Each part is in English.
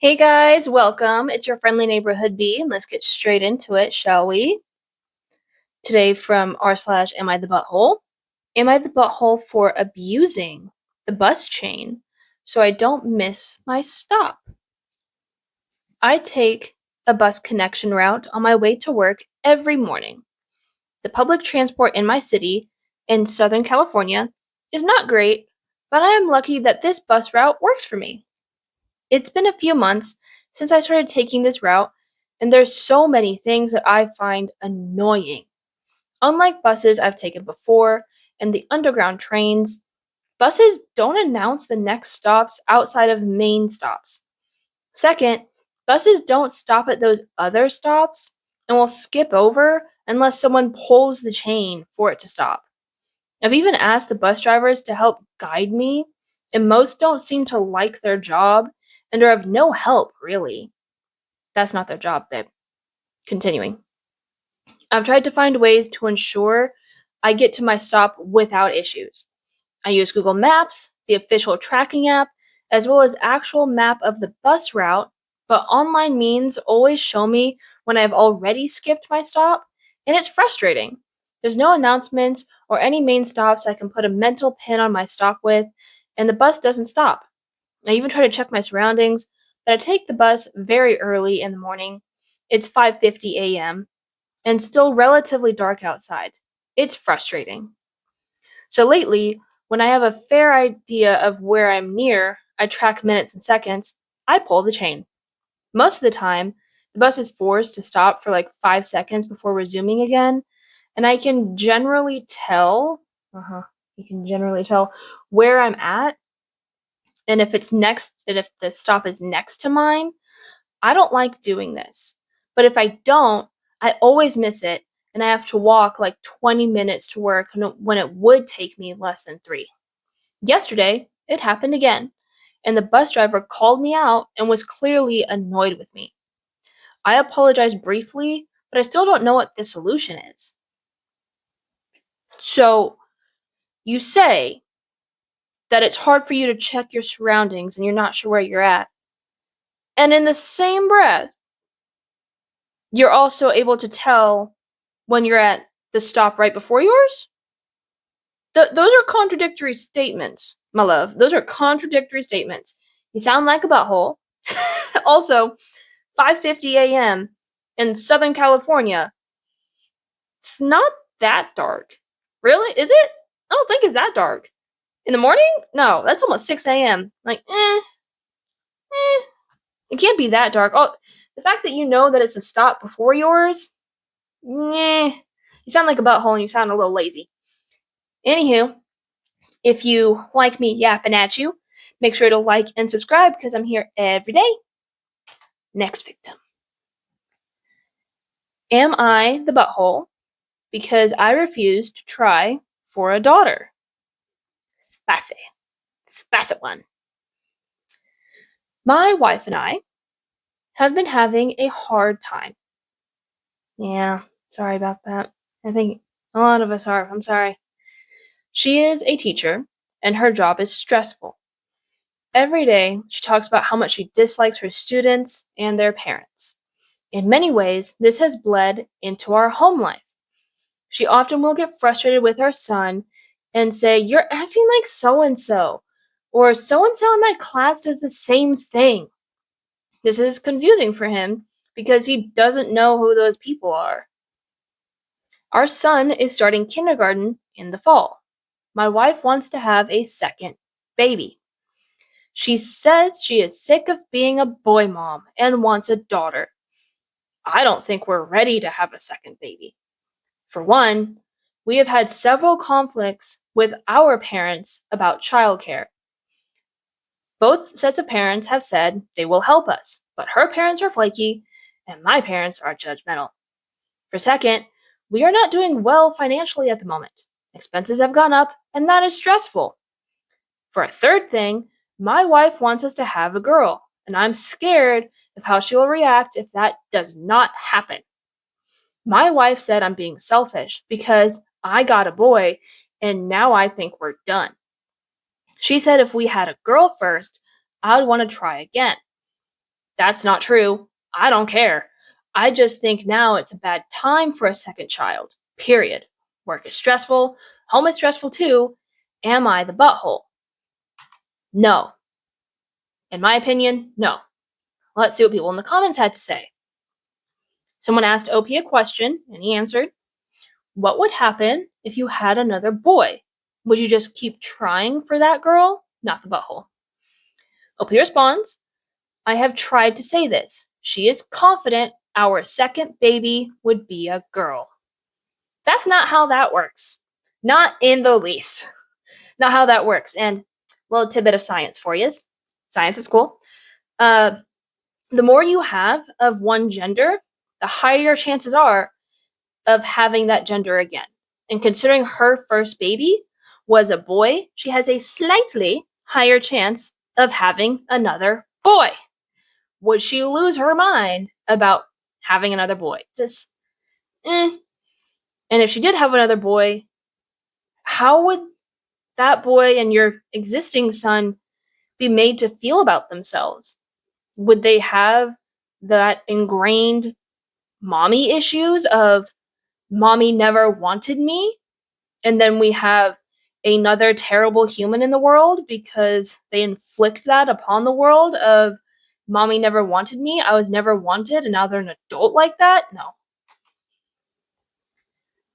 Hey guys, welcome. It's your friendly neighborhood bee, and let's get straight into it, shall we? Today from r/ am I the butthole? Am I the butthole for abusing the bus chain so I don't miss my stop? I take a bus connection route on my way to work every morning. The public transport in my city in Southern California is not great, but I am lucky that this bus route works for me. It's been a few months since I started taking this route, and there's so many things that I find annoying. Unlike buses I've taken before and the underground trains, buses don't announce the next stops outside of main stops. Second, buses don't stop at those other stops and will skip over unless someone pulls the chain for it to stop. I've even asked the bus drivers to help guide me, and most don't seem to like their job and are of no help, really. That's not their job, babe. Continuing. I've tried to find ways to ensure I get to my stop without issues. I use Google Maps, the official tracking app, as well as actual map of the bus route, but online means always show me when I've already skipped my stop, and it's frustrating. There's no announcements or any main stops I can put a mental pin on my stop with, and the bus doesn't stop. I even try to check my surroundings, but I take the bus very early in the morning. It's 5:50 a.m. and still relatively dark outside. It's frustrating. So lately, when I have a fair idea of where I'm near, I track minutes and seconds, I pull the chain. Most of the time, the bus is forced to stop for like 5 seconds before resuming again, and I can generally tell, you can generally tell where I'm at, and if the stop is next to mine. I don't like doing this. But if I don't, I always miss it and I have to walk like 20 minutes to work when it would take me less than 3. Yesterday, it happened again, and the bus driver called me out and was clearly annoyed with me. I apologized briefly, but I still don't know what the solution is. So, you say that it's hard for you to check your surroundings and you're not sure where you're at. And in the same breath, you're also able to tell when you're at the stop right before yours? Those are contradictory statements, my love. Those are contradictory statements. You sound like a butthole. Also, 5:50 a.m. in Southern California. It's not that dark. Really? Is it? I don't think it's that dark. In the morning? No, that's almost 6 a.m. Like, it can't be that dark. Oh, the fact that you know that it's a stop before yours, you sound like a butthole and you sound a little lazy. Anywho, if you like me yapping at you, make sure to like and subscribe because I'm here every day. Next victim. Am I the butthole because I refuse to try for a daughter? Spicy. Spicy one. My wife and I have been having a hard time. Yeah, sorry about that. I think a lot of us are. I'm sorry. She is a teacher, and her job is stressful. Every day, she talks about how much she dislikes her students and their parents. In many ways, this has bled into our home life. She often will get frustrated with our son and say, "You're acting like so and so," or "So and so in my class does the same thing." This is confusing for him because he doesn't know who those people are. Our son is starting kindergarten in the fall. My wife wants to have a second baby. She says she is sick of being a boy mom and wants a daughter. I don't think we're ready to have a second baby. For one, we have had several conflicts with our parents about childcare. Both sets of parents have said they will help us, but her parents are flaky and my parents are judgmental. For second, we are not doing well financially at the moment. Expenses have gone up, and that is stressful. For a third thing, my wife wants us to have a girl, and I'm scared of how she will react if that does not happen. My wife said I'm being selfish because I got a boy and now I think we're done. She said if we had a girl first, I'd want to try again. That's not true. I don't care. I just think now it's a bad time for a second child. Period. Work is stressful. Home is stressful too. Am I the butthole? No. In my opinion, no. Let's see what people in the comments had to say. Someone asked OP a question, and he answered, what would happen if you had another boy? Would you just keep trying for that girl? Not the butthole. OP responds, I have tried to say this. She is confident our second baby would be a girl. That's not how that works. Not in the least. Not how that works. And a little tidbit of science for you. Science is cool. The more you have of one gender, the higher your chances are of having that gender again. And considering her first baby was a boy, she has a slightly higher chance of having another boy. Would she lose her mind about having another boy? Just, And if she did have another boy, how would that boy and your existing son be made to feel about themselves? Would they have that ingrained mommy issues of mommy never wanted me? And then we have another terrible human in the world because they inflict that upon the world of mommy never wanted me, I was never wanted, and now they're an adult like that? No.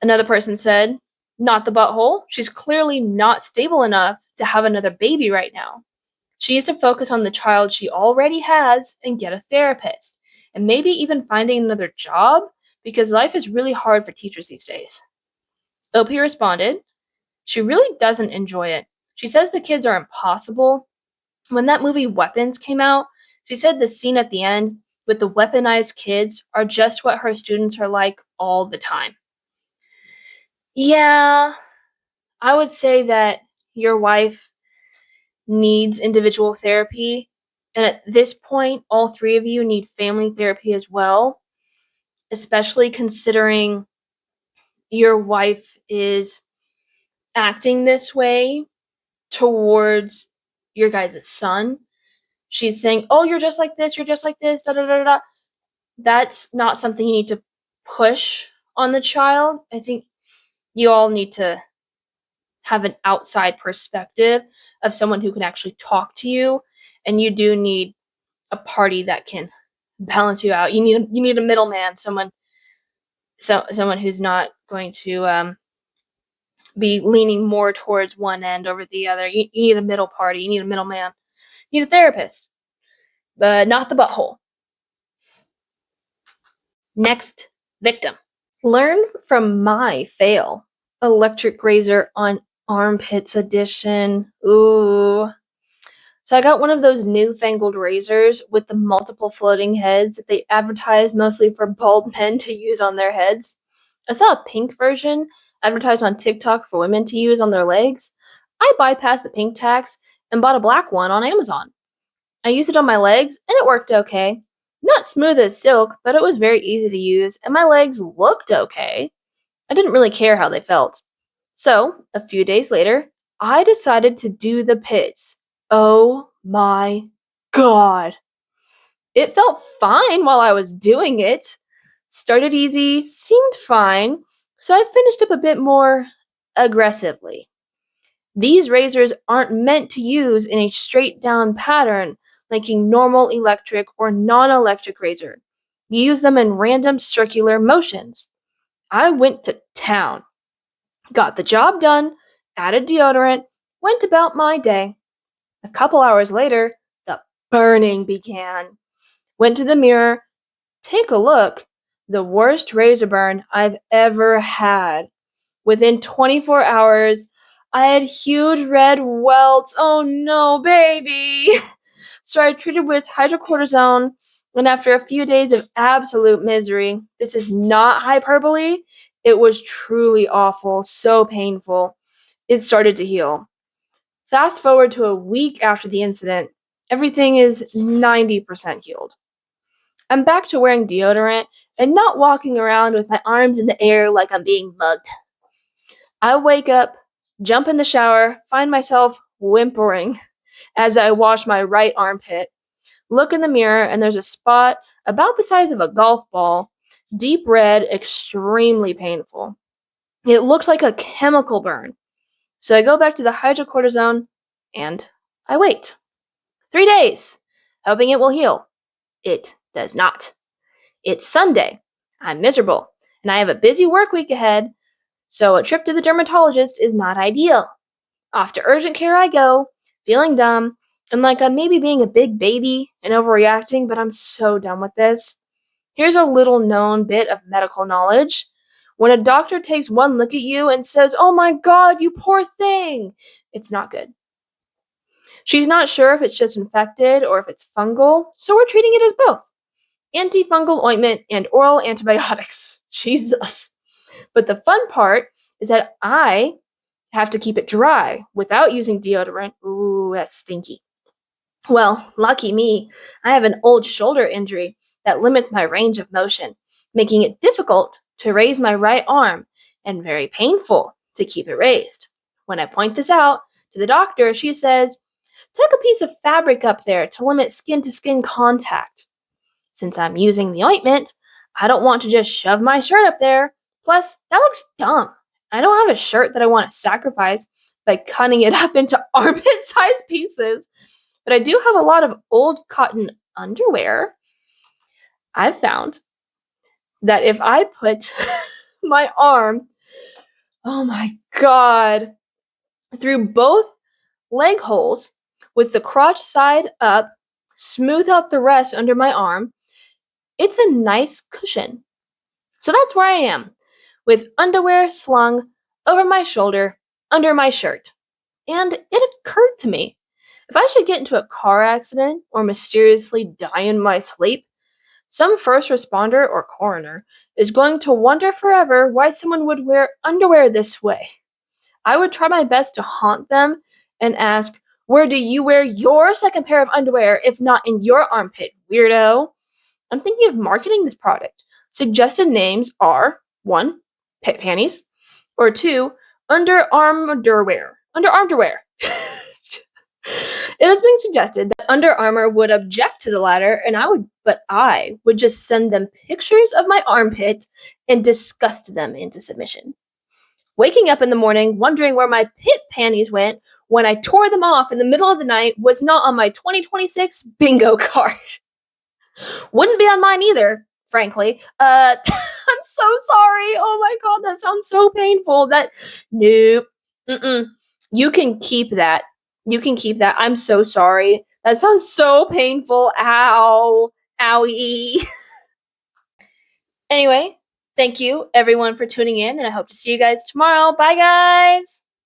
Another person said, not the butthole. She's clearly not stable enough to have another baby right now. She needs to focus on the child she already has and get a therapist. And maybe even finding another job because life is really hard for teachers these days. OP responded, she really doesn't enjoy it. She says the kids are impossible. When that movie Weapons came out, she said the scene at the end with the weaponized kids are just what her students are like all the time. Yeah, I would say that your wife needs individual therapy. And at this point, all three of you need family therapy as well, especially considering your wife is acting this way towards your guys' son. She's saying, oh, you're just like this, da da da da. That's not something you need to push on the child. I think you all need to have an outside perspective of someone who can actually talk to you, and you do need a party that can balance you out. You need a middleman, someone who's not going to be leaning more towards one end over the other. You need a middle party. You need a middleman. You need a therapist, but not the butthole. Next victim. Learn from my fail. Electric razor on armpits edition. Ooh. So I got one of those newfangled razors with the multiple floating heads that they advertise mostly for bald men to use on their heads. I saw a pink version advertised on TikTok for women to use on their legs. I bypassed the pink tax and bought a black one on Amazon. I used it on my legs and it worked okay. Not smooth as silk, but it was very easy to use and my legs looked okay. I didn't really care how they felt. So, a few days later, I decided to do the pits. Oh my god. It felt fine while I was doing it. Started easy, seemed fine, so I finished up a bit more aggressively. These razors aren't meant to use in a straight down pattern like a normal electric or non-electric razor. You use them in random circular motions. I went to town. Got the job done, added deodorant, went about my day. A couple hours later, the burning began. Went to the mirror. Take a look. The worst razor burn I've ever had. Within 24 hours, I had huge red welts. Oh no, baby! So I treated with hydrocortisone, and after a few days of absolute misery, this is not hyperbole, it was truly awful, so painful. It started to heal. Fast forward to a week after the incident, everything is 90% healed. I'm back to wearing deodorant and not walking around with my arms in the air like I'm being mugged. I wake up, jump in the shower, find myself whimpering as I wash my right armpit. Look in the mirror, and there's a spot about the size of a golf ball, deep red, extremely painful. It looks like a chemical burn. So I go back to the hydrocortisone and I wait. 3 days, hoping it will heal. It does not. It's Sunday. I'm miserable, and I have a busy work week ahead, so a trip to the dermatologist is not ideal. Off to urgent care I go, feeling dumb, and like I'm maybe being a big baby and overreacting, but I'm so done with this. Here's a little known bit of medical knowledge. When a doctor takes one look at you and says, "Oh my god, you poor thing," it's not good. She's not sure if it's just infected or if it's fungal, so we're treating it as both antifungal ointment and oral antibiotics. Jesus. But the fun part is that I have to keep it dry without using deodorant. Ooh, that's stinky. Well, lucky me, I have an old shoulder injury that limits my range of motion, making it difficult to raise my right arm and very painful to keep it raised. When I point this out to the doctor, she says, "Tuck a piece of fabric up there to limit skin to skin contact." Since I'm using the ointment, I don't want to just shove my shirt up there. Plus, that looks dumb. I don't have a shirt that I want to sacrifice by cutting it up into armpit sized pieces, but I do have a lot of old cotton underwear. I've found that if I put my arm, oh my god, through both leg holes with the crotch side up, smooth out the rest under my arm, it's a nice cushion. So that's where I am, with underwear slung over my shoulder under my shirt. And it occurred to me, if I should get into a car accident or mysteriously die in my sleep, some first responder or coroner is going to wonder forever why someone would wear underwear this way. I would try my best to haunt them and ask, "Where do you wear your second pair of underwear if not in your armpit, weirdo?" I'm thinking of marketing this product. Suggested names are 1. Pit panties, or 2. Underarmderwear. Underarmderwear. It has been suggested that Under Armour would object to the latter, and I would just send them pictures of my armpit and disgust them into submission. Waking up in the morning wondering where my pit panties went when I tore them off in the middle of the night was not on my 2026 bingo card. Wouldn't be on mine either, frankly. I'm so sorry. Oh my god, that sounds so painful. Nope. Mm-mm. You can keep that. You can keep that. I'm so sorry. That sounds so painful. Ow. Owie. Anyway, thank you everyone for tuning in, and I hope to see you guys tomorrow. Bye, guys.